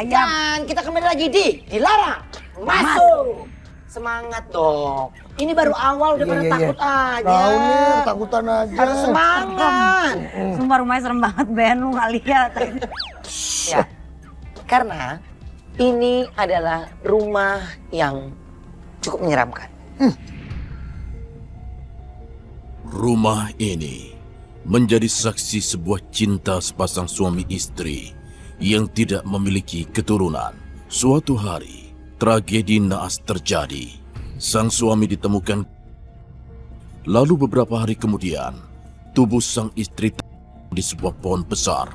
Dan kita kembali lagi di Dilarang Masuk. Semangat dong. Ini baru awal udah pada takut aja. Tahu nih, takutan aja. Harus semangat. Sumpah rumahnya serem banget Ben, lu gak lihat. Ya, karena ini adalah rumah yang cukup menyeramkan. Rumah ini menjadi saksi sebuah cinta sepasang suami istri yang tidak memiliki keturunan. Suatu hari, tragedi naas terjadi. Sang suami ditemukan. Lalu beberapa hari kemudian, tubuh sang istri di sebuah pohon besar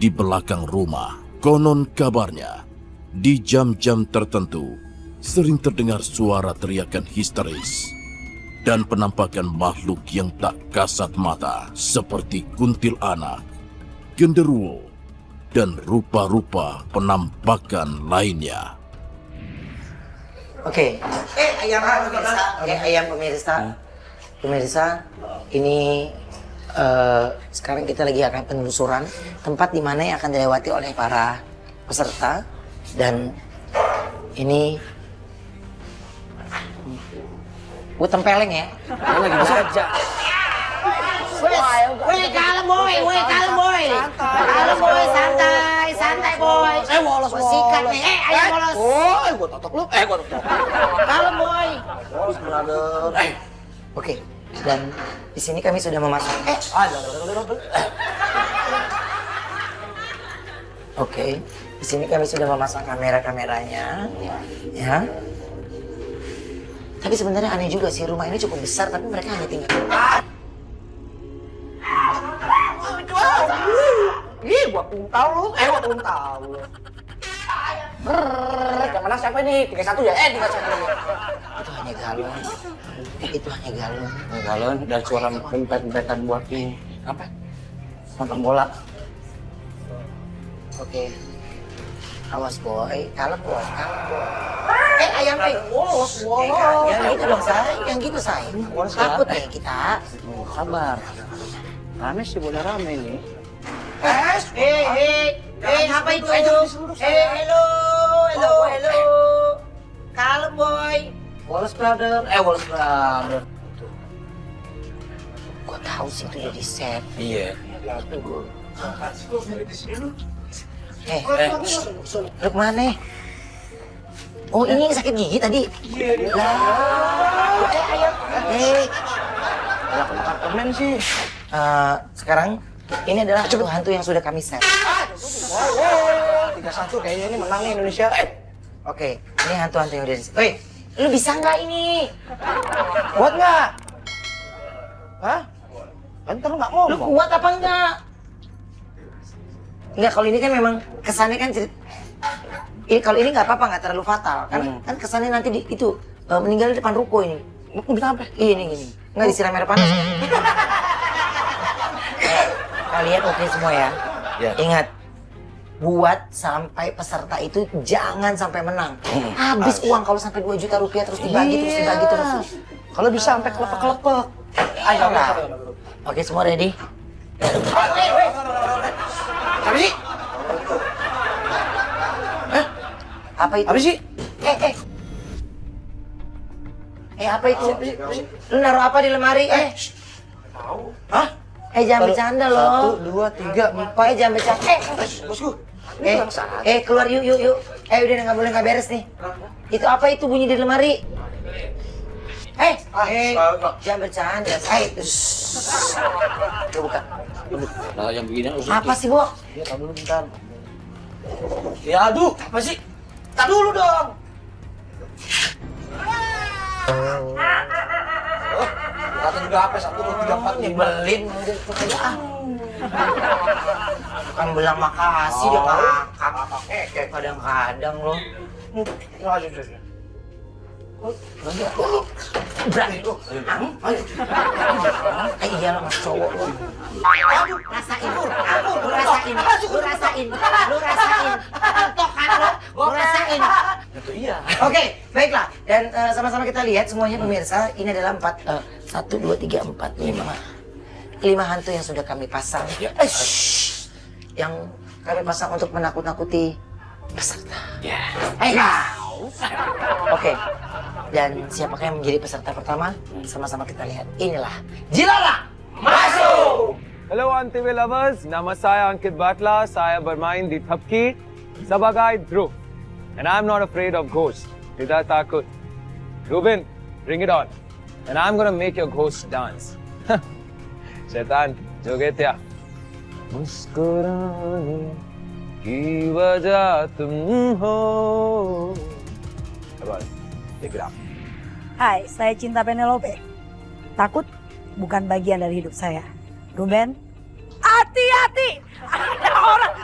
di belakang rumah. Konon kabarnya, di jam-jam tertentu, sering terdengar suara teriakan histeris dan penampakan makhluk yang tak kasat mata seperti kuntilanak, genderuwo, dan rupa-rupa penampakan lainnya. Oke. Ayam pemirsa, ini sekarang kita lagi akan penelusuran tempat di mana yang akan dilewati oleh para peserta, dan ini gue tempeleng ya. Lagi saja. Woi, kalem boy. Kalem boy, santai boy. Wolos. Sikat nih. Ayo wolos. Oh, gua totok lu. Gua totok. Kalem boy. Wolos, brother. Oke. Dan di sini kami sudah memasang. Oke. Di sini kami sudah memasang kamera-kameranya. Ya. Tapi sebenarnya aneh juga sih, rumah ini cukup besar tapi mereka hanya tinggal. Ih, gua belum tahu lu. Gua belum tahu. Yang menang siapa ini? 3-1 ya? 3-1. Itu hanya galon. Itu hanya galon. Galon dan suara pempet-pempetan buat ini. Apa? Nonton bola. Oke. Awas boy, kalem boy. Ayam wolos. Yang gitu dong say, yang gitu say. Takut nih kita. Sabar. Rame sih, boleh rame ini. Apa itu? Hello. Kalem boy. Woles brother. Woles brother. Gua tahu sih itu jadi set. Iya. Tapi gua. Lu kemana? Oh, ini sakit gigi tadi. Ada kemakan permen sih. Sekarang ini adalah hantu yang sudah kami set. 3-1 kayaknya ini menangnya Indonesia. Oke, ini hantu-hantu yang udah di. Woi, lu bisa nggak ini? Kuat nggak? Hah? Kan lu nggak Lu ngomong. kuat apa enggak? Enggak, kalau ini kan memang kesannya kan ini kalau ini nggak apa-apa, nggak terlalu fatal. Kan kesannya nanti itu meninggal di depan ruko ini. Bisa apa? Ini gini. Nggak disiram air panas. Kalian oke semua ya? Ya. Ingat, buat sampai peserta itu jangan sampai menang. Habis uang kalau sampai 2 juta rupiah terus dibagi terus. Kalau bisa sampai kelepek-kelepek. Ayo lah. Oke, semua ready? Apa sih? Apa itu? Apa sih? Apa itu? Lu naruh apa di lemari? Hah? Jangan bercanda loh. 1, 2, 3, 4. Jangan bercanda. Bosku. Keluar yuk. Udah nggak beres nih. Itu apa itu bunyi di lemari? Jangan bercanda. Coba buka. Nah, yang begini Apa sih, Bo? Ya, tar dulu bentar. Ya, aduh, apa sih? Tar dulu dong. Kata juga apa? 1, 2, 3, 4 nih. Nyebelin. Kan bilang makasih dia ngakak. Kadang-kadang loh. Berani lu. Iya lo mas cowok lo. Aduh, rasain. Lu rasain. Tontokan lo. Lu rasain. Itu iya. Oke, baiklah. Dan sama-sama kita lihat semuanya pemirsa. Ini adalah 1, 2, 3, 4, 5 hantu yang sudah kami pasang. Yang kami pasang untuk menakut-nakuti peserta. Ya. Oke. Dan siapakah yang menjadi peserta pertama? Sama-sama kita lihat. Inilah Jilalang masuk. Hello TV lovers, nama saya Ankit Batla, saya bermain di Thapki sebagai Dhruv. And I'm not afraid of ghosts. Tidak takut. Ruben, bring it on. And I'm gonna make your ghost dance. Setan, joget ya. मुस्कुराने की वजह तुम हो. Come on, take it up. Hai, saya Cinta Penelope. Takut bukan bagian dari hidup saya. Ruben, hati-hati! Ada orang.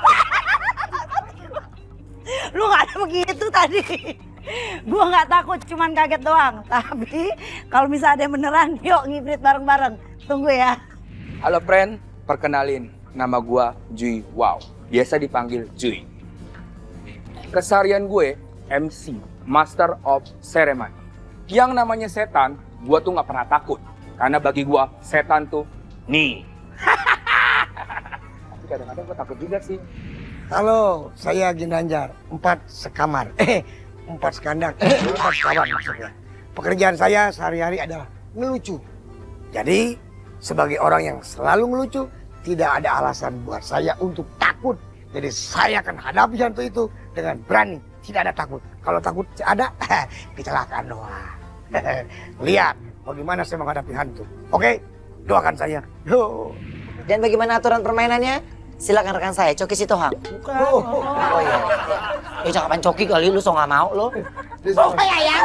Lu gak ada begitu tadi. Gua nggak takut, cuman kaget doang. Tapi kalau misalnya ada yang beneran, yuk ngibrit bareng-bareng. Tunggu ya. Halo friend, perkenalin, nama gua Jui Wow, biasa dipanggil Jui. Keseharian gue MC, Master of Ceremony. Yang namanya setan, gua tuh nggak pernah takut, karena bagi gua setan tuh nih. Tapi kadang-kadang gua takut juga sih. Halo, saya Ginanjar, 4 sekamar. 4 sekandang, 4 sekawan maksudnya. Pekerjaan saya sehari-hari adalah ngelucu. Jadi, sebagai orang yang selalu ngelucu, tidak ada alasan buat saya untuk takut. Jadi saya akan hadapi hantu itu dengan berani, tidak ada takut. Kalau takut ada, kecelakaan doang. Lihat bagaimana saya menghadapi hantu. Oke, doakan saya. Yo. Dan bagaimana aturan permainannya? Silakan rekan saya, Coki Sitohang. Bukan. Oh iya. Ya cakapan Coki kali lu so nggak mau lo. Oh ayam.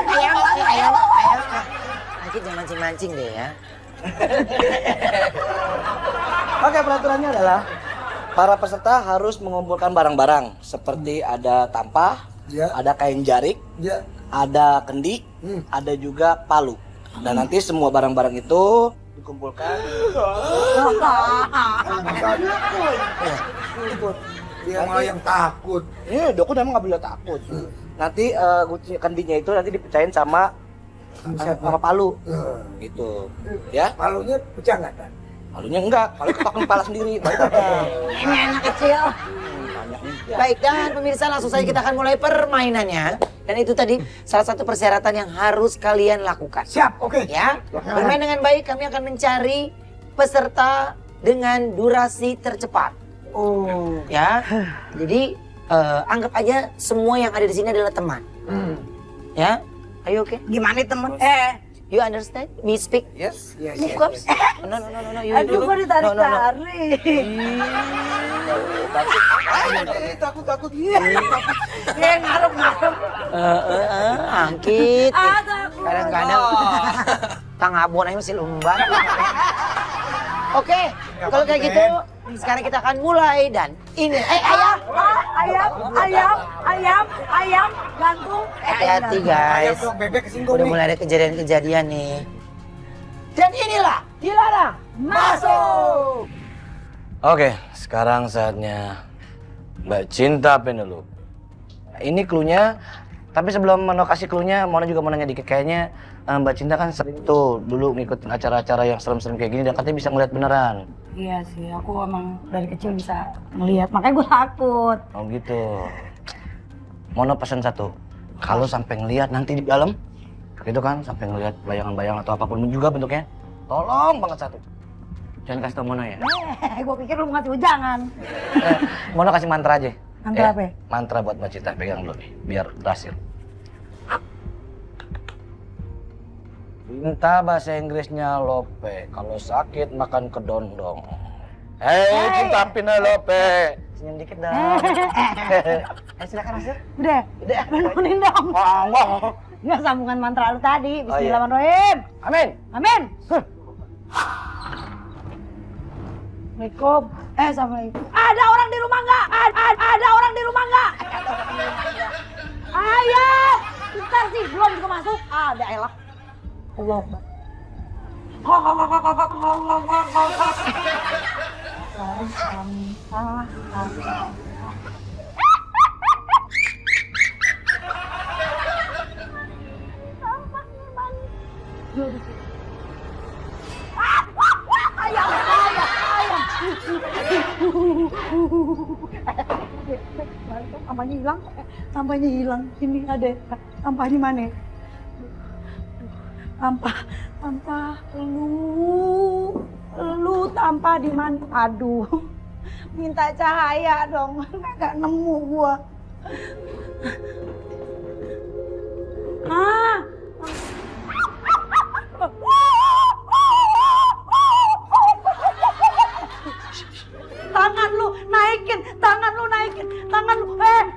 Nanti jangan mancing-mancing deh ya. Oke, peraturannya adalah para peserta harus mengumpulkan barang-barang seperti ada tampah, ada kain jarik, ada kendi, ada juga palu. Dan nanti semua barang-barang itu dikumpulkan. Dia malah yang takut. Doko emang nggak boleh takut. Nanti kendinya itu nanti dipecahin sama palu, gitu, ya. Palunya pecah nggak kan? Palunya enggak, palu ketok kepala sendiri. Ini anak kecil. Baik, dan pemirsa langsung saja kita akan mulai permainannya. Dan itu tadi salah satu persyaratan yang harus kalian lakukan. Siap, oke. Ya, bermain dengan baik, kami akan mencari peserta dengan durasi tercepat. Oh. Ya, jadi anggap aja semua yang ada di sini adalah teman. Ya, ayo oke. Gimana temen? You understand? Me speak? Yes. Of course. No. You Aduh, gua ditarik-tarik. Takut. Ngaruh. Angkit. Takut. Kadang-kadang tangabon aja masih lumban. Oke, kalau kayak gitu sekarang kita akan mulai dan ini Ayam, gantung. hati-hati guys. Bebek kesinggung Udah nih. mulai ada kejadian-kejadian nih. Dan inilah dilarang masuk. Oke, sekarang saatnya Mbak Cinta Penelope. Ini cluenya, tapi sebelum Mono kasih cluenya, Mono juga mau nanya dikit. Kayaknya Mbak Cinta kan sering tuh dulu ngikutin acara-acara yang serem-serem kayak gini dan katanya bisa ngeliat beneran. Iya sih, aku emang dari kecil bisa ngelihat, makanya gue takut. Oh gitu. Mono pesan satu, kalau sampai ngeliat nanti di dalam, gitu kan, sampai ngeliat bayangan-bayangan atau apapun juga bentuknya, tolong banget satu. Jangan kasih tau Mono ya. Gue pikir lu ngasih ujangan. Mono kasih mantra aja. Mantra apa? Mantra buat Mbak Cinta, pegang dulu nih, biar berhasil. Cinta bahasa Inggrisnya Lope, kalau sakit makan kedondong. Hei Cinta Penelope, senyum dikit dong. Silakan Nasir. Udah, benerin dong. Nggak sambungan mantra lu tadi. Bismillahirrahmanirrahim. Amin. Amin. Assalamualaikum. Assalamualaikum. Ada orang di rumah nggak? Ada orang di rumah nggak? Ayo, bentar sih, belum juga masuk. Ada elah. Allah. Ayam. Tampaknya hilang. Tampaknya hilang. Ini ada. Tampah di mana? Tampah lu tampah di mana? Aduh. Minta cahaya dong. Nggak nemu gua. Ah. Tangan lu naikin, tangan lu,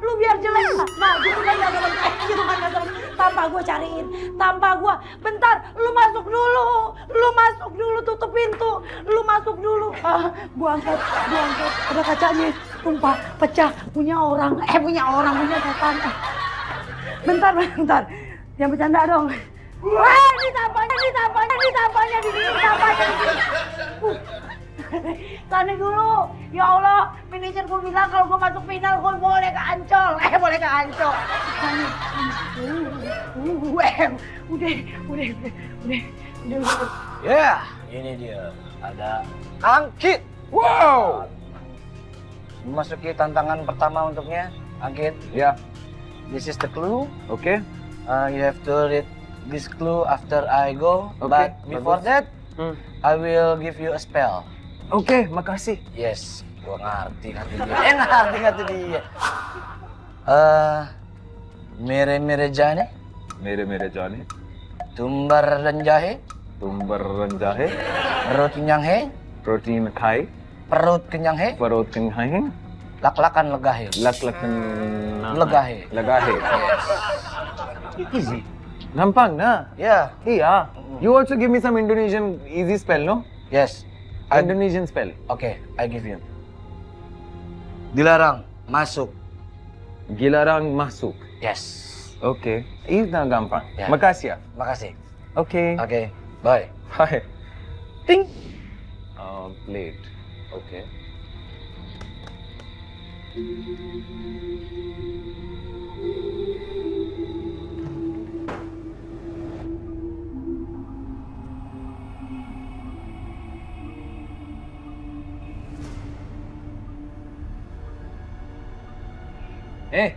lu biar jelek. Nah, gitu kan gak serem, gitu kan gak serem. Tampah gua cariin, tampah gua. Bentar, lu masuk dulu, tutup pintu. Lu masuk dulu. Gua angkat, ada kacanya, tumpah, pecah. Punya punya setan. Bentar. Jangan bercanda dong. Wah, ini tampahnya di sini. Tadi dulu, ya Allah, manajer gue bilang kalau gue masuk final gue boleh ke Ancol. Udah. Ya, ini dia. Ada Angkit. Wow! Memasuki tantangan pertama untuknya, Angkit. Yeah. This is the clue. Okay. You have to read this clue after I go. Okay, But before bagus. that, I will give you a spell. Okay, makasih. Yes, gua ngerti dia. Ngerti dia. Mere jane, Mere Johnny. tumbar dan jahe, Tumbar jahe. perut kenyang he, Protein khai. perut kenyang he, Perut kenyang. lak-lakan legahe. Lak-lakan Legahe. Legahe. Easy. Gampang na. Yeah. Yeah. You also give me some Indonesian easy spell, no? Yes. Indonesian spell. Okay, I give you. Dilarang masuk. Gilarang masuk. Yes. Okay. Itu na gampang. Yeah. Makasih ya. Makasih. Okay. Okay, bye. Bye. Ting. Plate. Okay. Eh.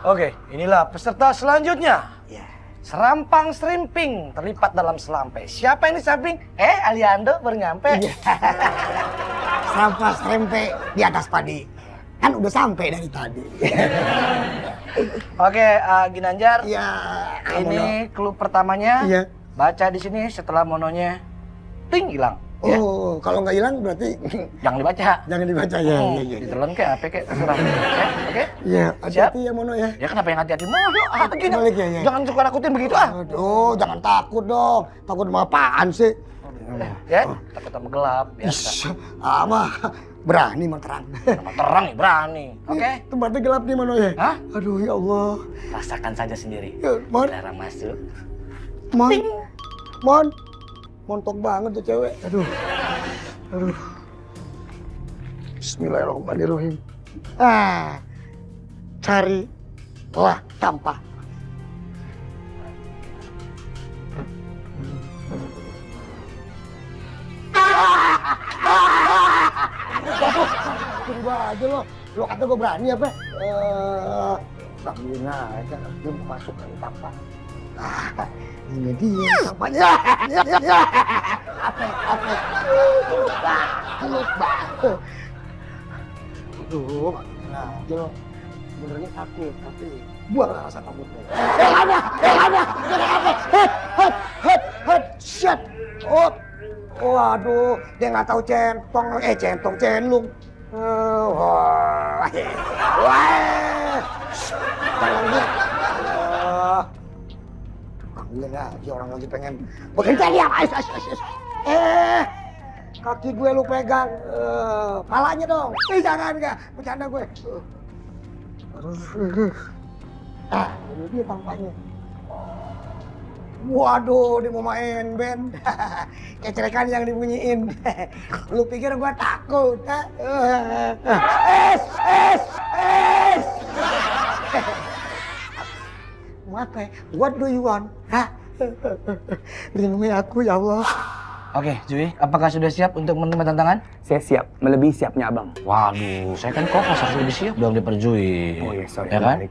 Oke, inilah peserta selanjutnya. Serampang Serimping terlipat dalam selampe. Siapa ini samping? Aliando baru nyampe. Sampah serempe di atas padi. Kan udah sampai dari tadi. Oke, Ginanjar. Iya. Ini clue pertamanya. Iya. Baca di sini setelah mononya ting hilang. Ya. Oh, kalau nggak hilang berarti Jangan dibaca. jangan dibaca ya. Oh, Iya. ditelan kayak apa kayak terserah. Oke? Iya, hati-hati ya Mono ya. Ya kenapa yang hati-hati mono? Gini. Balik ya, ya. Jangan suka nakutin begitu ah. Aduh, jangan takut dong. Takut sama apaan sih? Ya, takut sama gelap biasa. Ish, mah berani mah terang. Sama terang ya berani. Oke? Tempatnya gelap nih Mono ya. Hah? Aduh ya Allah. Rasakan saja sendiri. Ya, Mon, Dilarang masuk. Mon, montok banget tuh cewek. Aduh. Bismillahirrahmanirrahim. Cari lah tampah. Tunggu aja lo. Lo kata gue berani apa? Ambilin aja. Dia mau masukkan tampah. Ini dia tampahnya. Apa? Lupa. Aduh, nah, lo sebenarnya takut, tapi buang rasa takutnya. Shit. Waduh, dia nggak tahu centong, wah, jangan dia. Ambilin aja orang lagi pengen bekerja dia. Kaki gue lu pegang, palanya dong. Jangan nggak, bercanda gue. Ini dia tampaknya. Waduh, dia mau main band. Kecerekan yang dibunyiin. Lu pikir gue takut? mati. What do you want? Hah? Lindungi aku ya Allah. Oke, Jui, apakah sudah siap untuk menerima tantangan? Saya siap, melebihi siapnya abang. Waduh, saya kan kokos harus lebih siap dong daripada Jui. Oh iya, sorry. Ya kan? Balik.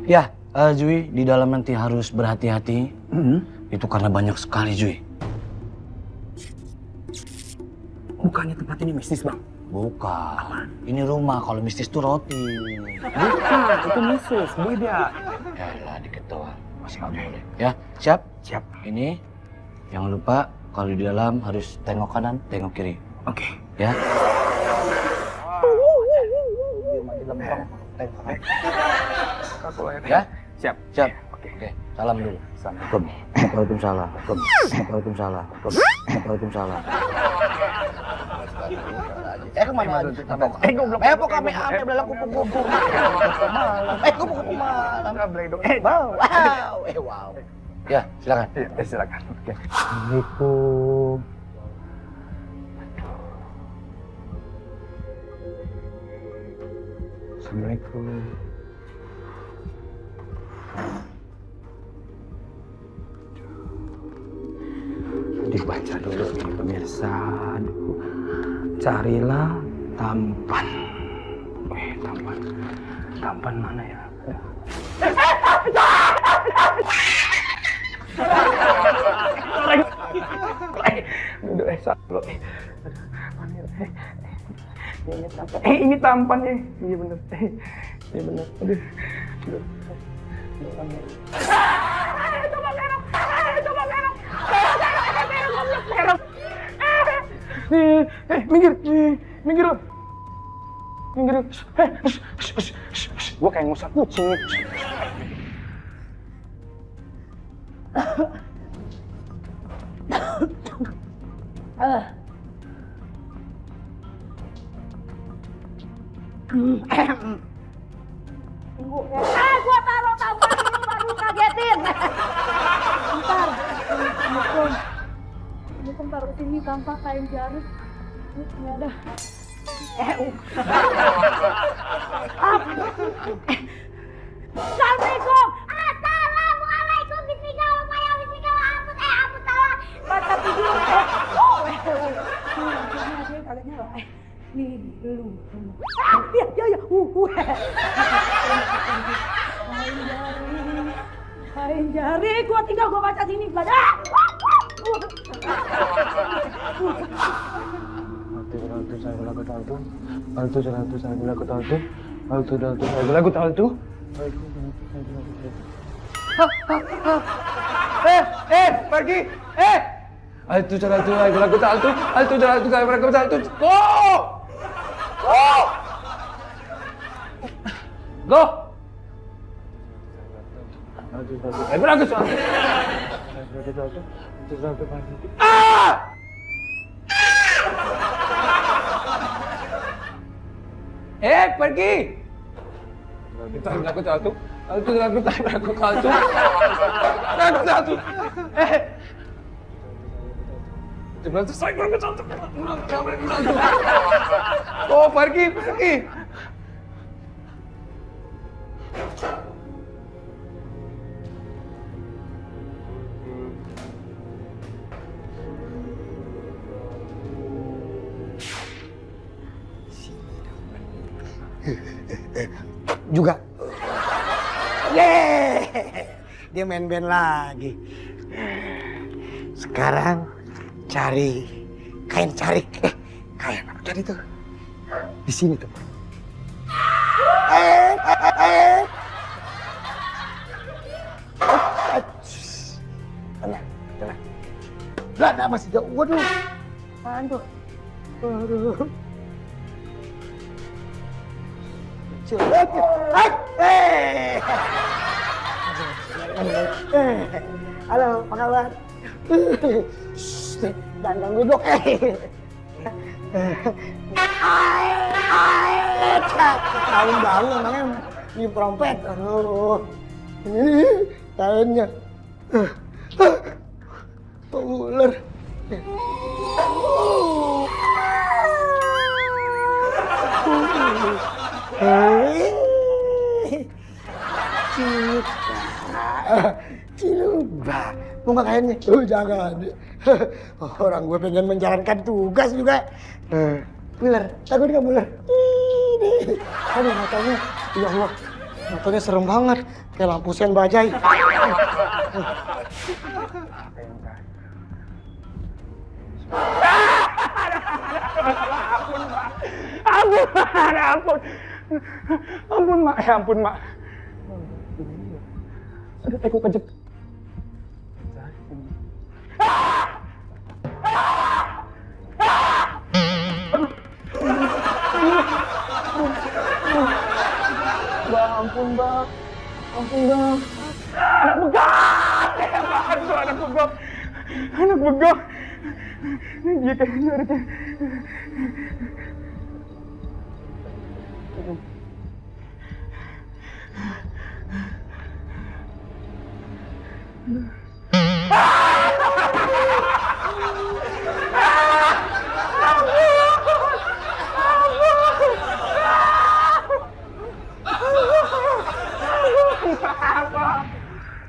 Ya, Jui, di dalam nanti harus berhati-hati. Itu karena banyak sekali, Jui. Bukannya tempat ini mistis bang? Bukan. Ini rumah, kalau mistis tuh roti. Bukan, itu mistis, beda. Ya lah, dikit doang. Masih nggak boleh. Ya, siap? Siap. Ini, jangan lupa kalau di dalam harus tengok kanan, tengok kiri. Oke. Ya. Ya? Siap. Siap. Oke. Salam dulu. Assalamualaikum. Waalaikumsalam. Waalaikumsalam. Waalaikumsalam. Kemana lagi? Kok kami ambil dalam kupu-kupu malam? Kupu-kupu malam. Wow. Ya, silakan. Iya, silakan. Oke. Assalamualaikum. Assalamualaikum. Dibaca dulu nih pemirsa. Aduh. Carilah tampan. Tampan. Tampan mana ya? Ini tampan ya. Iya bener. Iya bener. Aduh. Minggir lo. Minggir lo. Gua kayak ngusap kucing. Gua taruh tampan lu baru kagetin. Bentar. Ini taruh sini tanpa kain jarum. Nggak ada. Assalamualaikum. Assalamualaikum. Bismillahirrahmanirrahim. Ampun salah. Mata tidur. Kagak nyala. Nih lu. Ya. Kain jari. Gua tinggal gua baca sini. Pergi. Go. Pergi. Oh, pergi. Juga. Yeay. Dia main band lagi. Sekarang cari kain carik. Kain apa tadi tuh? Di sini tuh. Tenang. Lah, masih jauh. Waduh. Aduh. Halo, apa kabar? Dandang duduk. Tahun-tahun namanya di trompet. Aduh, ini tahunnya. Ular. Cinta. Ciluba. Mau nggak kayaknya? Oh jangan. Orang gue pengen menjalankan tugas juga. Muller, takut nggak Muller? Ini. Aduh matanya, ya Allah. Matanya serem banget. Kayak lampu sen bajai. Ampun, Mak. Ya ampun, Mak. Aduh, aku kejep. Bang, ampun, Bang. Ampun, Bang. Anak begok! Apaan tuh anak begok? Anak begok. Dia kayaknya harusnya.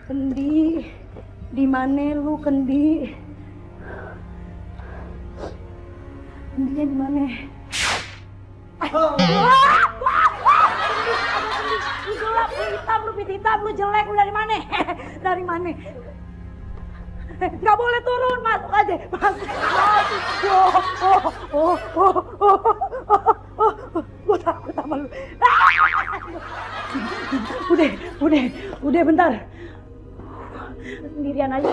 Kendi, di mana lu Kendi? Kendinya di mana? Lu gelap, lu hitam, lu pit hitam, lu jelek, lu dari mana? Dari mana? Nggak boleh turun, masuk aja, masuk. Gue takut sama lu. Udah, bentar. Sendirian aja,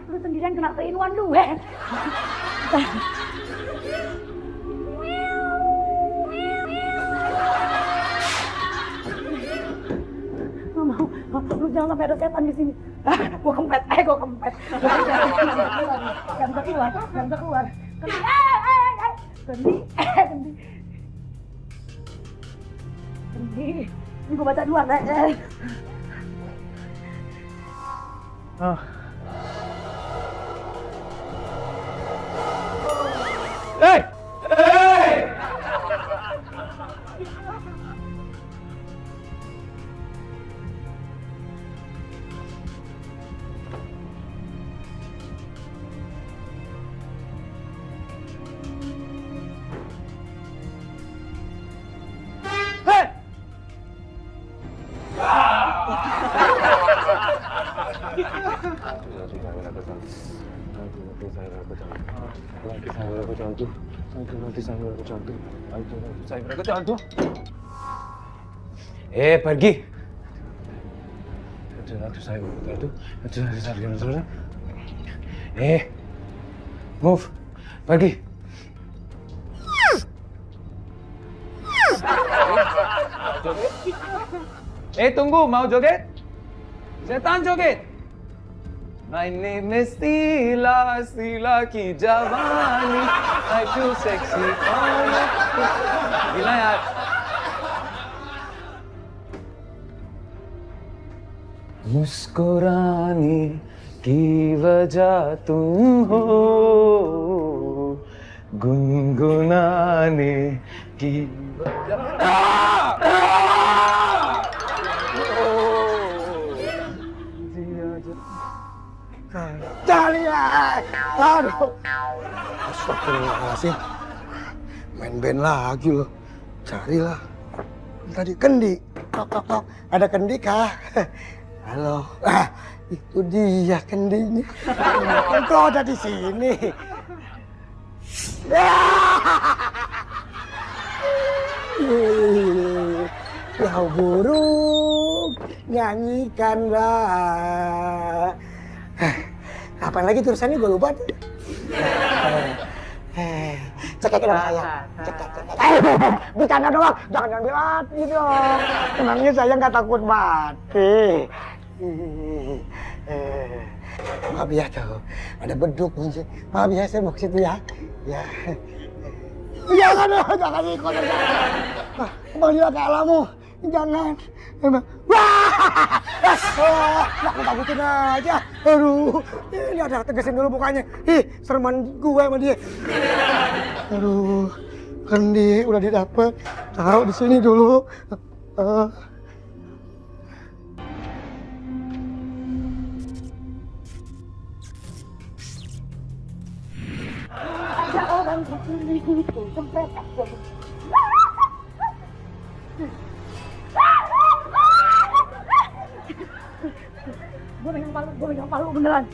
lu sendirian kena keinuan lu, Bentar. Lu jangan sampai ada setan di sini. Gua kempet. Jangan keluar. Kendi. Ini gua baca duluan, Pergi. Move. Pergi. Tunggu, mau joget? Setan joget. My name is Sila ki jawani, I feel sexy. Gila ya. मुस्कुराने की वजह तुम हो, गुनगुनाने की Dahlia! Aduh! Astagfirullahaladzim. Main band lagi loh. Carilah. Tadi Kendi. Tok. Ada Kendi kah? Halo. Itu dia Kendinya. Engkau ada di sini. Ya burung, nyanyikanlah. Kapan lagi tulisannya gue lupa tuh. Cekekin sama saya. Cekek. Bercanda doang, jangan ambil hati dong. Emangnya saya nggak takut mati. Maaf ya tuh, ada beduk. Maaf ya, saya mau ke situ ya. Ya. Jangan ikut. Kembalilah ke alammu. Jangan. Wah! Aku takutin aja. Aduh, ini ada tegasin dulu mukanya. Sereman gue sama dia. Aduh, Kendi udah didapet. Taruh di sini dulu. orang seperti itu sempretak jadi. Gue megang palu beneran.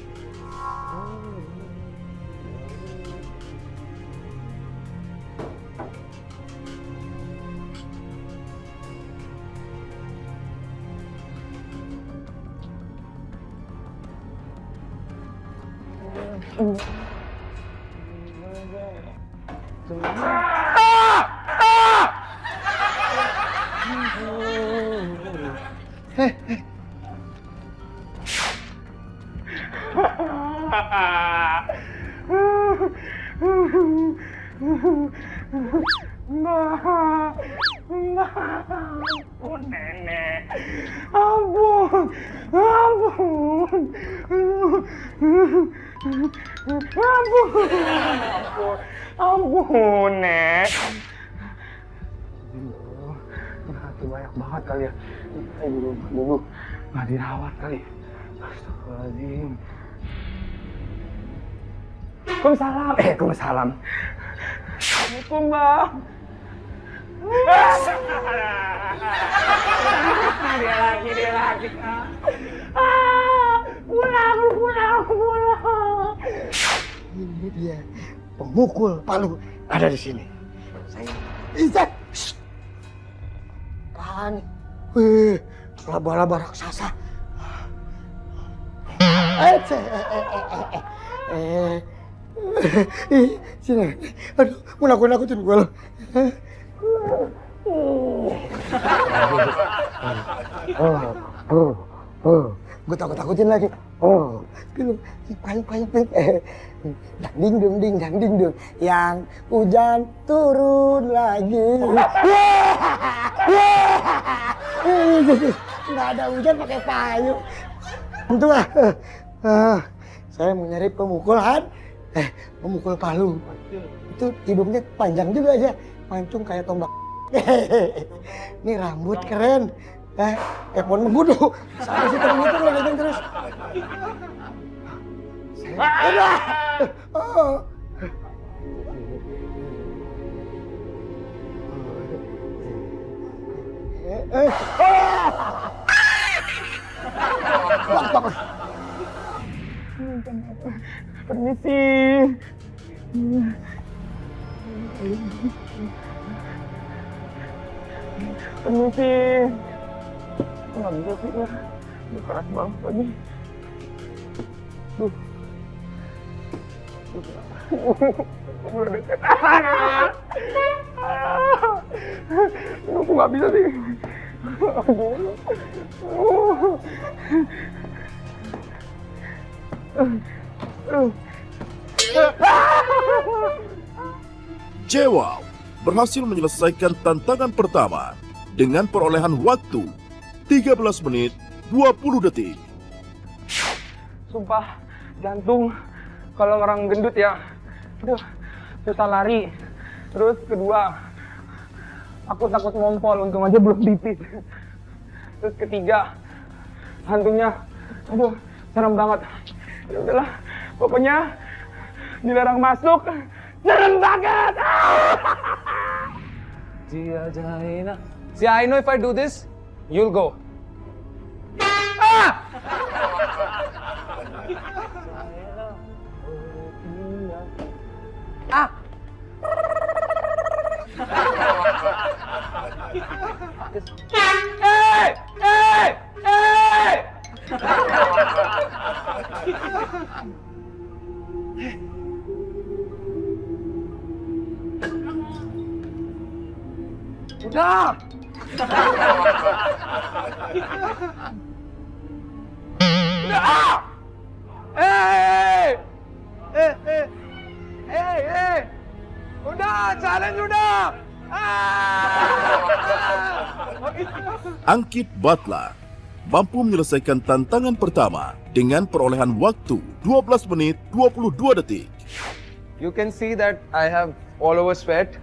Ampun nenek, ampun, ampun nek. Hati banyak banget kali ya. Dulu nggak dirawat kali. Astagfirullahaladzim. Waalaikumsalam. Waalaikumsalam. Assalamualaikum bang. Dia lagi. Pulang. Ini dia pemukul palu ada di sini. Saya Izat. Panik. Wih, laba-laba raksasa. Sini. Aduh, mau nakut-nakutin gue loh. Gue takut-takutin lagi. Film payung. Dang ding dong. Yang hujan turun lagi. Nggak ada hujan pakai payung. Tentu lah. Saya mau nyari pemukul palu. Itu hidungnya panjang juga aja, mancung kayak tombak. Ini rambut keren. Pohon membunuh. Sampai situ ngitung terus. Permisi. Nggak bisa sih, ini keras banget lagi. Udah deket. Aku nggak bisa sih. Wow berhasil menyelesaikan tantangan pertama dengan perolehan waktu 13 menit 20 detik. Sumpah, jantung kalau orang gendut ya, aduh, susah lari. Terus kedua, aku takut ngompol, untung aja belum pipis. Terus ketiga, hantungnya, aduh, serem banget. Ya udahlah, pokoknya dilarang masuk, serem banget. See, I know if I do this, you'll go. Hey! Udah! Hey! Udah, challenge udah! Angkit Butler mampu menyelesaikan tantangan pertama dengan perolehan waktu 12 menit 22 detik. You can see that I have all over sweat,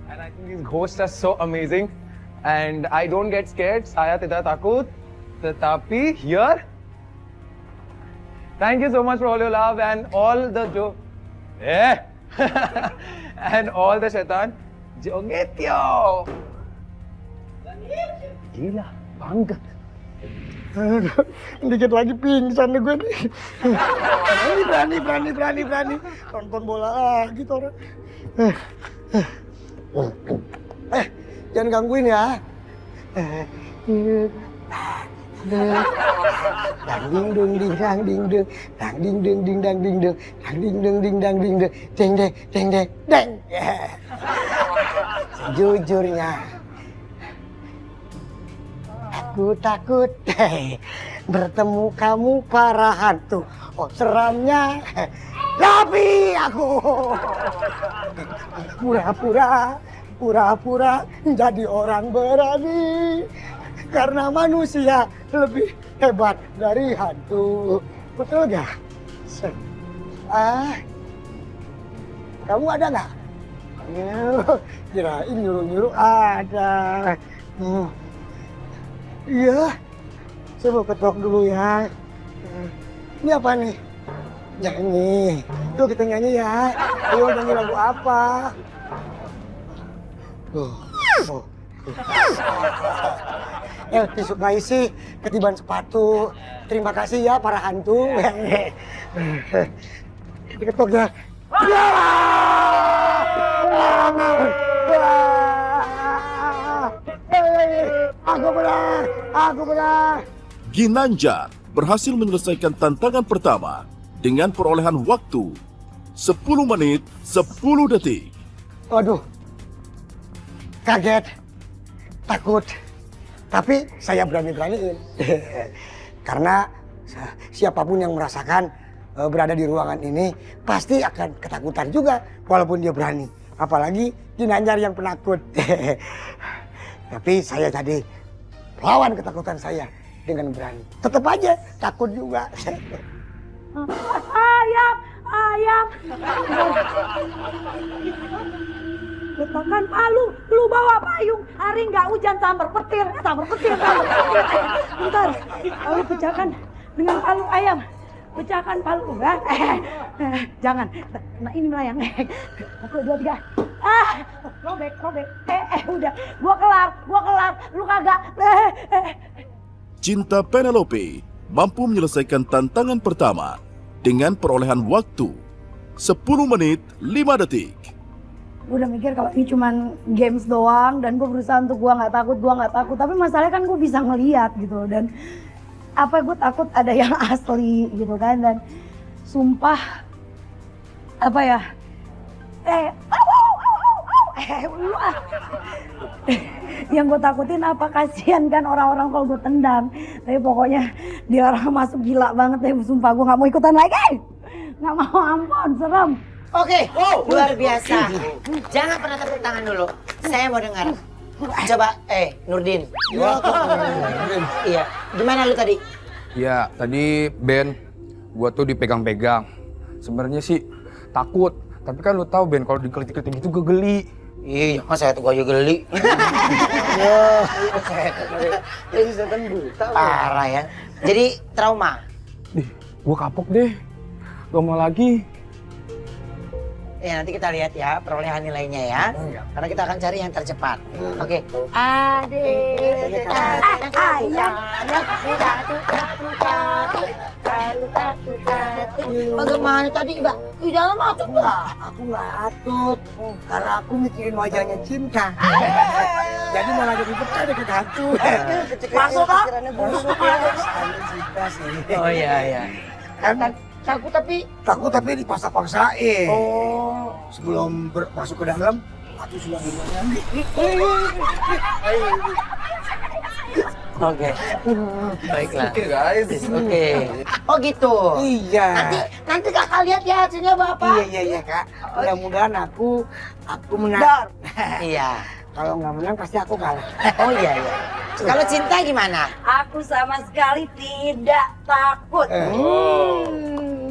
and I think these ghosts are so amazing. And I don't get scared. Saya tidak takut. Tetapi here, thank you so much for all your love and all the And all the shaitan, joget yo. Gila, banget. Dikit lagi pingsan deh gue nih. Berani. Tonton bola lagi tuh orang. Jangan gangguin ya. Dang ding dung ding dang ding dung, dang ding dung ding dang ding dung, dang ding dung ding dang ding dung, deng deng deng deng deng. Sejujurnya aku takut bertemu kamu para hantu. Oh seramnya, tapi aku pura-pura jadi orang berani. Karena manusia lebih hebat dari hantu. Betul gak? Kamu ada gak? Kirain nyuruh-nyuruh ada. Iya. Saya mau ketok dulu ya. Ini apa nih? Nyanyi. Tuh kita nyanyi ya. Ayo nyanyi lagu apa? Tisu isi ketiban sepatu. Terima kasih ya para hantu. Diketok ya. Aku benar. Ginanjar berhasil menyelesaikan tantangan pertama dengan perolehan waktu 10 menit 10 detik. Waduh, kaget, takut, tapi saya berani-beraniin. Karena siapapun yang merasakan berada di ruangan ini pasti akan ketakutan juga walaupun dia berani. Apalagi Ginanjar yang penakut. Tapi saya tadi lawan ketakutan saya dengan berani. Tetap aja takut juga. Ayam. Letakkan palu, lu bawa payung. Hari nggak hujan sambar petir. Bentar, lalu pecahkan dengan palu ayam. Pecahkan palu, ya? Jangan. Nah ini melayang. 1, 2, 3. Robek. Udah. Gua kelar. Lu kagak. Cinta Penelope mampu menyelesaikan tantangan pertama dengan perolehan waktu 10 menit 5 detik. Gue udah mikir kalau ini cuman games doang dan gue berusaha untuk gue nggak takut. Tapi masalahnya kan gue bisa ngeliat gitu dan gue takut ada yang asli gitu kan dan sumpah yang gue takutin kasihan kan orang-orang kalau gue tendang. Tapi pokoknya dia orang masuk gila banget deh, sumpah gue nggak mau ikutan lagi. Nggak mau, ampun, serem. Oke, luar biasa. Jangan pernah tepuk tangan dulu. Saya mau dengar. Coba, Nurdin. Iya, gimana lu tadi? Ya, tadi Ben, gua tuh dipegang-pegang. Sebenarnya sih takut, tapi kan lu tahu Ben kalau dikelitik-kelitik gitu gue geli. Iya, masa saya tuh aja geli. Ini setan buta. Parah ya. Jadi trauma. Gua kapok deh. Gak mau lagi. Ya nanti kita lihat ya perolehan nilainya ya. Karena kita akan cari yang tercepat. Oke. Adik, ayam, bagaimana tadi, Mbak? Di dalam masuk nggak? Aku nggak atut, karena aku mikirin wajahnya Cinta. Jadi malah jadi pecah deh kita hantu. Masuk, Kak? Cinta sih. Oh iya. Takut tapi dipaksa-paksain. oh. Sebelum masuk ke dalam, aku sudah nyanyi. Oke. Baiklah. Oke guys. Oke. Oh gitu. Iya. Nanti Kakak lihat ya hasilnya Bapak. Iya Kak. Mudah-mudahan aku menang. Iya. Kalau nggak menang pasti aku kalah. Oh iya. Kalau Cinta gimana? Aku sama sekali tidak takut.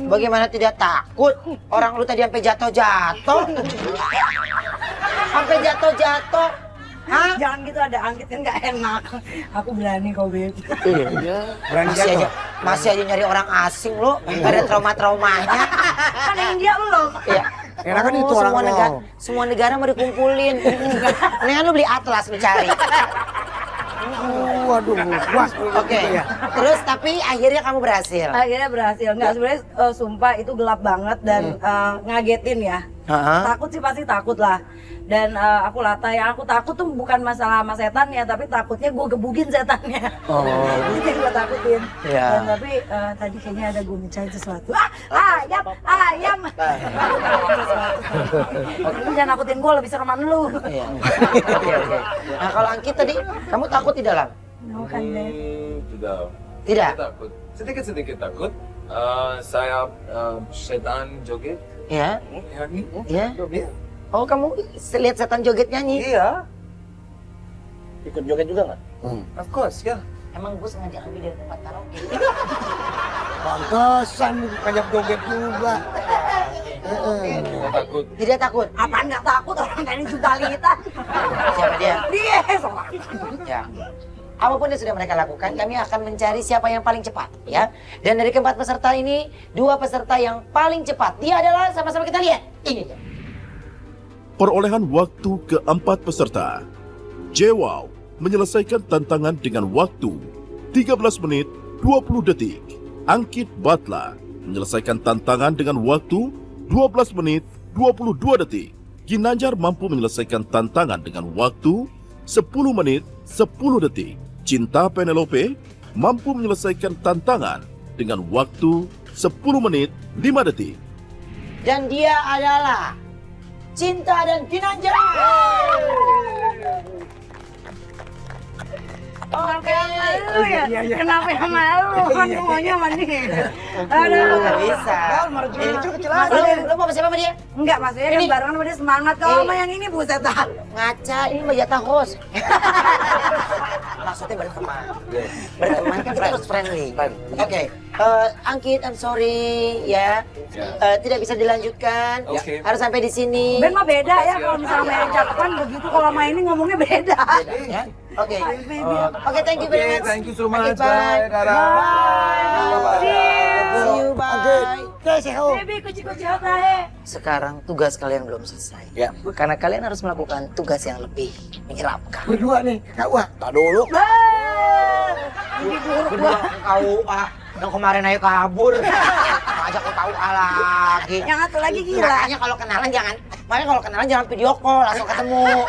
Bagaimana tidak takut? Orang lu tadi sampai jatuh-jatuh. Sampai jatuh-jatuh. Hah? Jangan gitu, ada angkit kan nggak enak. Aku berani kok, Beb. Masih aja nyari orang asing lu. Gak ada trauma-traumanya. Kan yang dia belum. Iya. Enak kan itu orang lo. Semua negara mau dikumpulin. Mendingan lu beli atlas lu cari. Waduh, puas. Oke. Terus tapi akhirnya kamu berhasil. Akhirnya berhasil. Enggak, sebenarnya sumpah itu gelap banget dan ngagetin ya. Takut sih pasti takut lah. Dan aku latah, yang aku takut tuh bukan masalah sama setannya, tapi takutnya gue gebugin setannya. Itu yang gue takutin. Iya. Dan tapi tadi kayaknya ada gue mencari sesuatu. Ayam. Lu jangan nakutin gue, lebih serem lu. Iya. Oke. Nah kalau Angkit tadi, kamu takut di dalam? Bukan deh. Tidak. Takut. Sedikit takut. Saya setan joget. Ya. Nyanyi. Ya. Oh kamu lihat setan joget nyanyi? Iya. Ikut joget juga nggak? Of course, ya. Emang gue sengaja ambil dari tempat karaoke. Pantesan banyak joget juga. Takut. Tidak takut. Apaan nggak takut, orang ini Jutalita. Siapa dia? Dia soalnya. Ya. Apapun yang sudah mereka lakukan, kami akan mencari siapa yang paling cepat, ya. Dan dari keempat peserta ini, 2 peserta yang paling cepat. Dia adalah sama-sama kita lihat. Ini dia. Perolehan waktu keempat peserta. J-Wow menyelesaikan tantangan dengan waktu 13 menit 20 detik. Angkit Batla menyelesaikan tantangan dengan waktu 12 menit 22 detik. Ginanjar mampu menyelesaikan tantangan dengan waktu 10 menit 10 detik. Cinta Penelope mampu menyelesaikan tantangan dengan waktu 10 menit 5 detik. Dan dia adalah Cinta dan Ginanjar. Oke. Kenapa yang malu? Kan semuanya mandi. Aduh, Nggak bisa. Lu mau siapa sama dia? Enggak, maksudnya kan Ini. barengan sama dia semangat. Kalau sama yang ini buset dah. Ngaca, ini mah jatah host. Maksudnya berteman. Berteman kan kita harus friendly. Oke. Angkit, I'm sorry ya. Tidak bisa dilanjutkan. Oke. Harus sampai di sini. Ben mah beda ya, kalau misalnya main cakepan begitu, kalau sama ini ngomongnya beda. Ya. Oke. Oke, thank you very much. Thank you so Angkit, much. bye. Bye. Dadah. Bye. See you, bye. Baby, kuci-kuci hotahe. Sekarang tugas kalian belum selesai. Ya. Karena kalian harus melakukan tugas yang lebih menyeramkan. Berdua nih, Kak Wah. Tak dulu. Ini buruk gua. Kau yang kemarin ayo kabur. Ajak kau tahu lagi. Yang satu lagi gila. Makanya kalau kenalan jangan video call, langsung ketemu.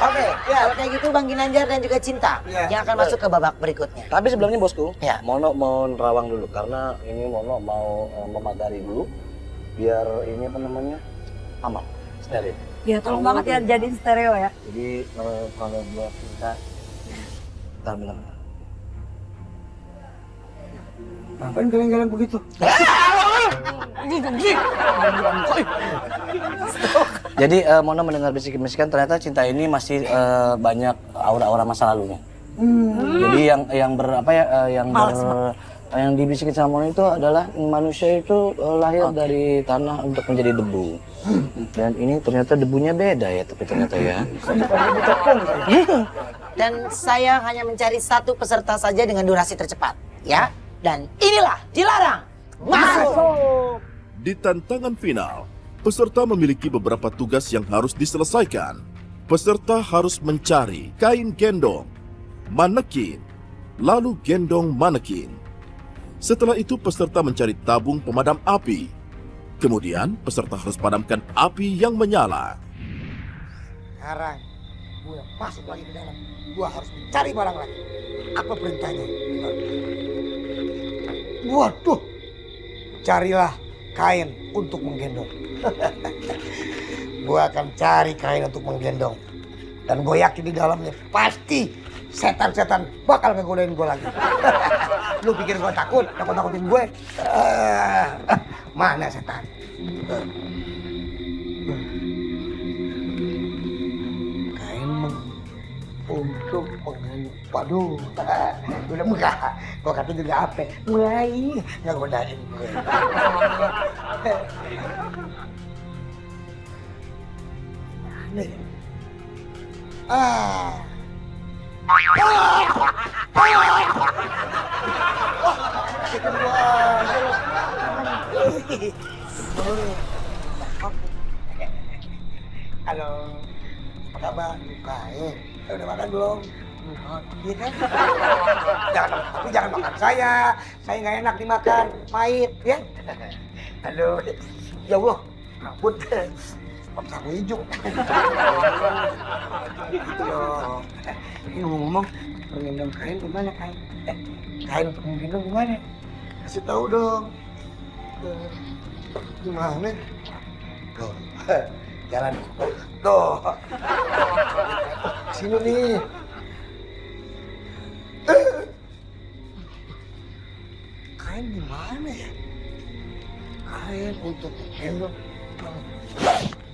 Oke, kalau kayak gitu Bang Ginanjar dan juga Cinta yang akan masuk ke babak berikutnya. Tapi sebelumnya bosku, Ya. Mono mau nerawang dulu karena ini Mono mau mematari dulu biar ini apa namanya aman, steril. Ya tolong banget ya jadiin stereo ya. Jadi kalau buat kita, bentar bilang. Ngapain kalian begitu? Jadi Mono mendengar bisik-bisikan ternyata Cinta ini masih banyak aura-aura masa lalunya. Jadi yang dibisikin sama Mono itu adalah manusia itu lahir dari tanah untuk menjadi debu. Dan ini ternyata debunya beda ya, tapi ternyata ya. Dan saya hanya mencari 1 peserta saja dengan durasi tercepat, ya. Dan inilah dilarang masuk. Di tantangan final, peserta memiliki beberapa tugas yang harus diselesaikan. Peserta harus mencari kain gendong, manekin, lalu gendong manekin. Setelah itu peserta mencari tabung pemadam api. Kemudian peserta harus padamkan api yang menyala. Sekarang gue masuk lagi ke dalam. Gue harus mencari barang lagi. Apa perintahnya? Waduh, carilah kain untuk menggendong. Gue akan cari kain untuk menggendong. Dan gue yakin di dalamnya pasti setan-setan bakal ngegodain gue lagi. Lu pikir gue takut? Takut-takutin gue? Mana setan? Kain untuk menggendong. Waduh, udah enggak. Gue kata juga apa? Mulai nggak godain gue. Nih. Halo. Apa kabar? Baik. Udah makan belum? Belum. Iya kan? Tapi jangan makan saya. Saya nggak enak dimakan. Pahit, ya? Halo. Ya Allah. Ampun. Paksa aku hijau. Gitu dong. Ini ngomong, pengendang kain gimana kain? Kain pengendang gimana? Kasih tahu dong. Gimana? Tuh, jalan. Tuh. Sini nih. Kain gimana ya? Kain untuk gendong.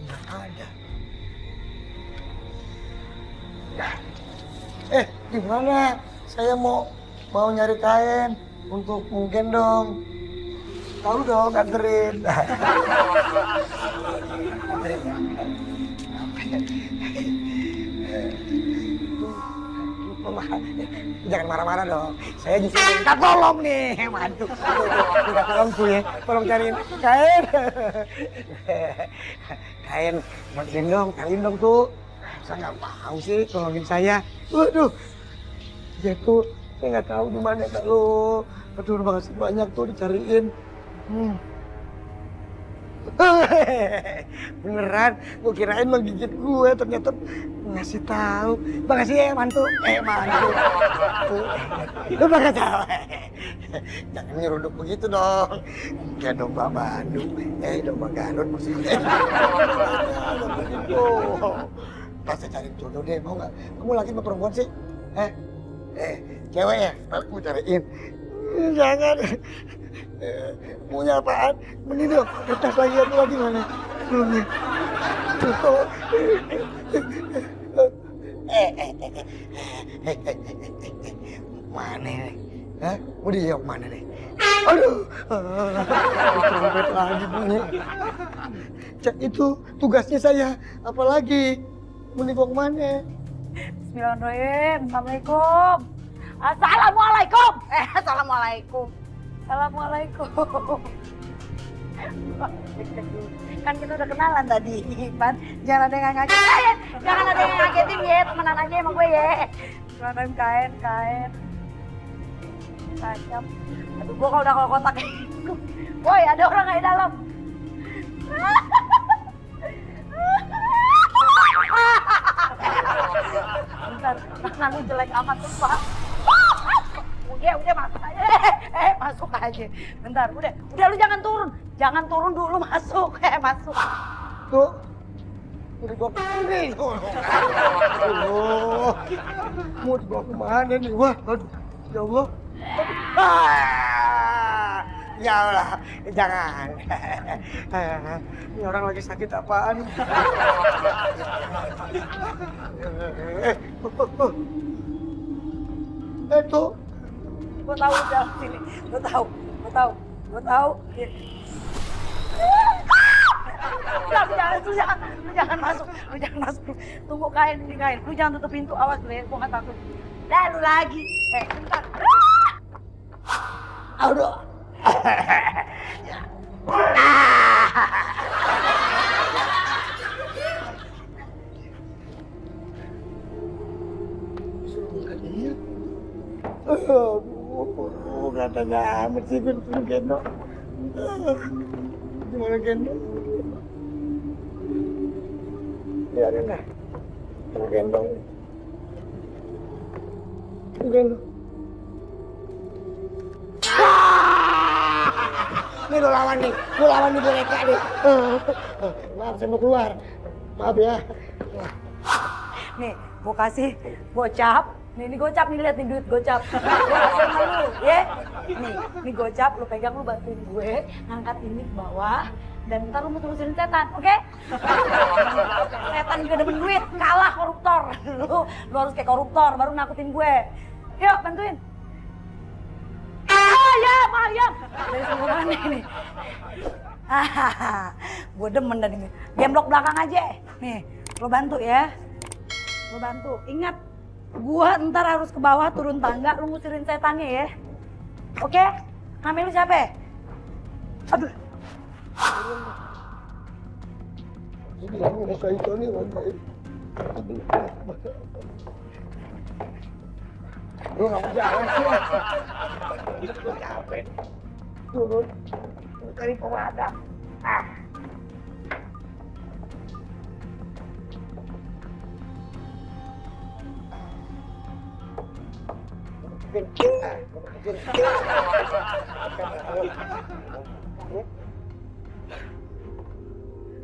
Nggak ada. Gimana? Saya mau nyari kain untuk menggendong. Tahu dong, anterin. Anterin ya. Jangan marah-marah dong. Saya justru minta tolong nih, mantu. Minta tolong tuh ya. Tolong cariin kain. Kain buat gendong, cariin dong tuh. Saya nggak mau sih tolongin saya. Waduh. Ya tuh, saya nggak tahu di mana kalau. Aduh, makasih banyak tuh dicariin. Beneran, gue kirain menggigit gue, ternyata ngasih tahu. Makasih ya mantu, mantu. Lu bakal tahu. Jangan nyeruduk begitu dong. Kayak domba Bandung, domba Garut maksudnya. Ntar saya cari jodoh deh, mau nggak? Kamu laki sama perempuan sih? Cewek ya? Ntar aku cariin. Jangan. Punya apaan? Mending dong, kertas lagi atau lagi mana? Belum. Mana nih? Hah? Mau diok mana nih? Aduh, trompet lagi bunyi. Itu tugasnya saya, apalagi? Mau dibawa kemana? Bismillahirrahmanirrahim. Assalamualaikum. Assalamualaikum. Assalamualaikum. Assalamualaikum. Kan kita udah kenalan tadi, Pan. Jangan ada yang ngagetin. Jangan ada yang ngagetin ya, temenan aja sama gue ya. Bismillahirrahmanirrahim, kain. Kacam. Aduh, gue kalau kotak. Woi, ada orang nggak di dalam? Bentar, tangan lu jelek amat tuh, Pak. Udah masuk aja. Masuk aja. Bentar, udah lu jangan turun. Jangan turun dulu, masuk. Masuk. Tuh. Udah gua pilih. Aduh. Mau dibawa kemana nih? Wah, aduh. Ya Allah. Ya Allah, jangan. Ini orang lagi sakit apaan? Tuh. Gue tahu di dalam sini. Gue tahu. Lu jangan masuk. Tunggu kain. Lu jangan tutup pintu, awas lu ya. Gue nggak takut. Lalu lagi. Bentar. Aduh. Katanya amat sih gue disuruh gendong. Gimana gendong? Biarin lah. Gendong. Ini lo lawan nih boneka nih. Maaf, saya mau keluar. Maaf ya. Nih, gue kasih gocap. Ini gocap nih, lihat nih duit gocap. Gue kasih sama lu, ya. Nih gocap, lu pegang, lu bantuin gue ngangkat ini ke bawah. Dan ntar lu musuhin setan, oke? Setan juga demen duit, kalah koruptor. Lu harus kayak koruptor, baru nakutin gue. Yuk, bantuin. Ayam. Dari seluruh nih. Gue demen dan ini. Diam blok belakang aja. Nih, lo bantu ya. Lo bantu. Ingat, gua ntar harus ke bawah turun tangga, lu ngusirin setannya ya. Oke? Nama lu siapa? Aduh. Lu nggak mau jalan sih. Turun. Cari pemadam.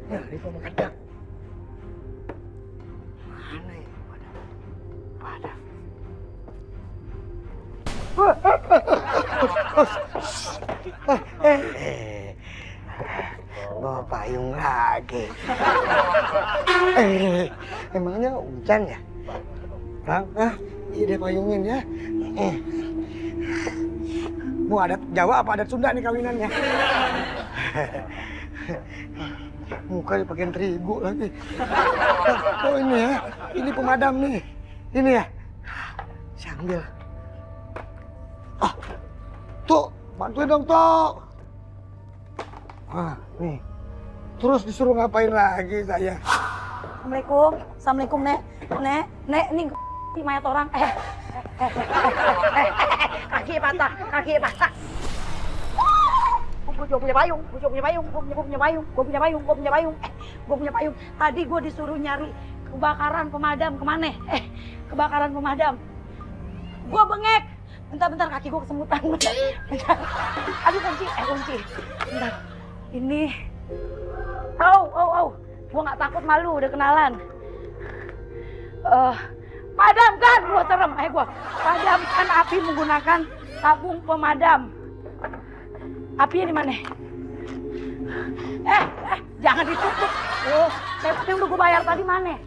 Cari pemadam. Mana ya pemadam? Bawa payung lagi. Emangnya hujan ya? Bang, iya deh payungin ya. Mau adat Jawa apa adat Sunda nih kawinannya? Muka dipakein terigu lagi. Oh ini ya, ini pemadam nih. Ini ya. Saya ambil. Ah, Tok, bantuin dong, Tok. Ah, nih. Terus disuruh ngapain lagi saya? Assalamualaikum. Assalamualaikum, Nek. Nek, ini mayat orang. Kaki patah. Gue punya payung. Tadi gue disuruh nyari kebakaran pemadam kemana? Kebakaran pemadam. Gue bengek. Bentar, kaki gue kesemutan. Bentar. Aduh, kunci. Bentar. Ini. Gue nggak takut, malu, udah kenalan. Padamkan, gue serem. Gue padamkan api menggunakan tabung pemadam. Apinya di mana? Jangan ditutup. Setan yang udah gue bayar tadi mana?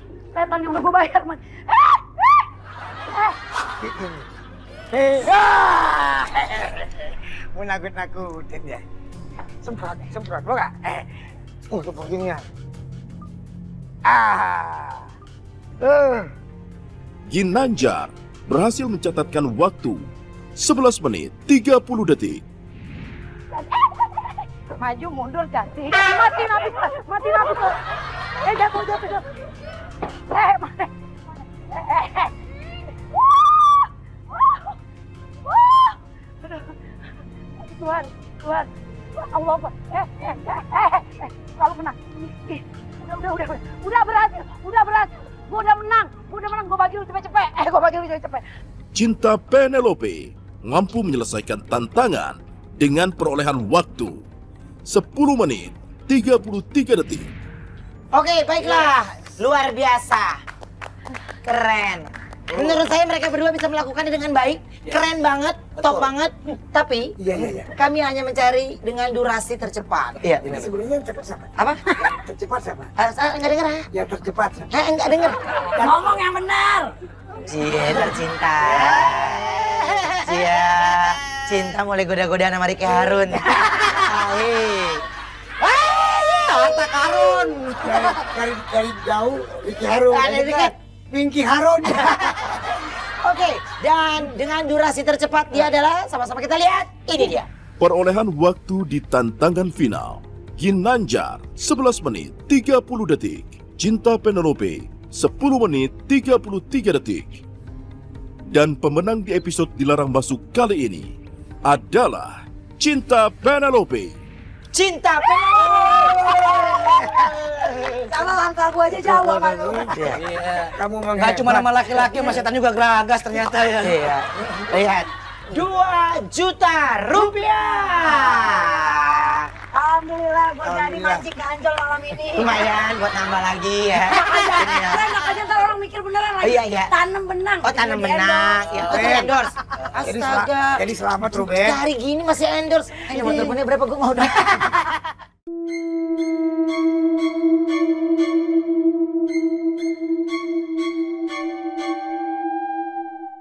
Mau nakut-nakutin ya? Semprot, lo nggak? Semprotinnya. Ginanjar berhasil mencatatkan waktu 11 menit 30 detik. Maju mundur ganti. Mati nabi. Jatuh. Mana? Tuhan. Allah. Kalau menang. Udah berhasil. Gue udah menang. Gue bagi lu cepet. Cinta Penelope mampu menyelesaikan tantangan dengan perolehan waktu 10 menit 33 detik. Oke, baiklah. Luar biasa. Keren. Menurut saya mereka berdua bisa melakukannya dengan baik. Keren banget, top banget. Tapi Iya. kami hanya mencari dengan durasi tercepat. Iya. Sebelumnya yang cepat siapa? Apa? Tercepat siapa? Enggak dengar. Yang tercepat siapa? Enggak dengar. Ngomong yang benar. Tercinta. Cinta mulai goda-goda sama Ricky Harun. Harta karun. Dari jauh, Ricky Harun. Ada dekat. Pinky Harun. Oke, dan dengan durasi tercepat dia adalah, sama-sama kita lihat, ini dia. Perolehan waktu di tantangan final. Ginanjar 11 menit 30 detik. Cinta Penelope 10 menit 33 detik. Dan pemenang di episode Dilarang Masuk kali ini adalah Cinta Penelope. Cinta Penelope. Kalau angka gue aja jauh sama lu. Kamu Nggak cuma nama laki-laki, sama setan juga geragas ternyata ya. Iya. Lihat. 2 juta rupiah. Alhamdulillah gue jadi mancing ganjol malam ini. Lumayan buat nambah lagi ya. Enak aja ntar orang mikir beneran lagi. Iya. Tanam benang. Oh, tanam benang. Ya, endorse. Astaga. Jadi selamat Ruben. Hari gini masih endorse. Nomor teleponnya berapa? Gue mau dong.